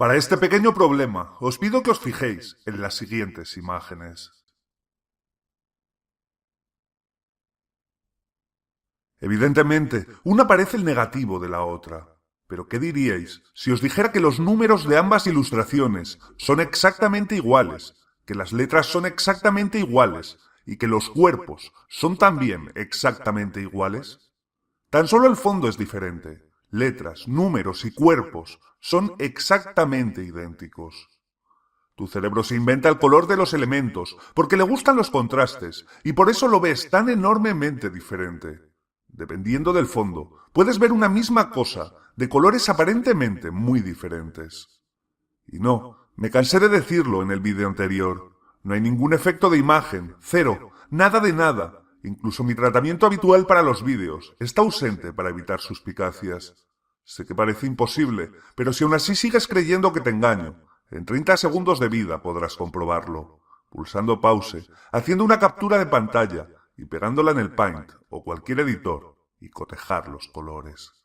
Para este pequeño problema, os pido que os fijéis en las siguientes imágenes. Evidentemente, una parece el negativo de la otra. Pero ¿qué diríais si os dijera que los números de ambas ilustraciones son exactamente iguales, que las letras son exactamente iguales y que los cuerpos son también exactamente iguales? Tan solo el fondo es diferente. Letras, números y cuerpos son exactamente idénticos. Tu cerebro se inventa el color de los elementos porque le gustan los contrastes y por eso lo ves tan enormemente diferente. Dependiendo del fondo, puedes ver una misma cosa de colores aparentemente muy diferentes. Y no, me cansé de decirlo en el vídeo anterior. No hay ningún efecto de imagen, cero, nada de nada. Incluso mi tratamiento habitual para los vídeos está ausente para evitar suspicacias. Sé que parece imposible, pero si aún así sigues creyendo que te engaño, en 30 segundos de vida podrás comprobarlo, pulsando pause, haciendo una captura de pantalla y pegándola en el Paint o cualquier editor y cotejar los colores.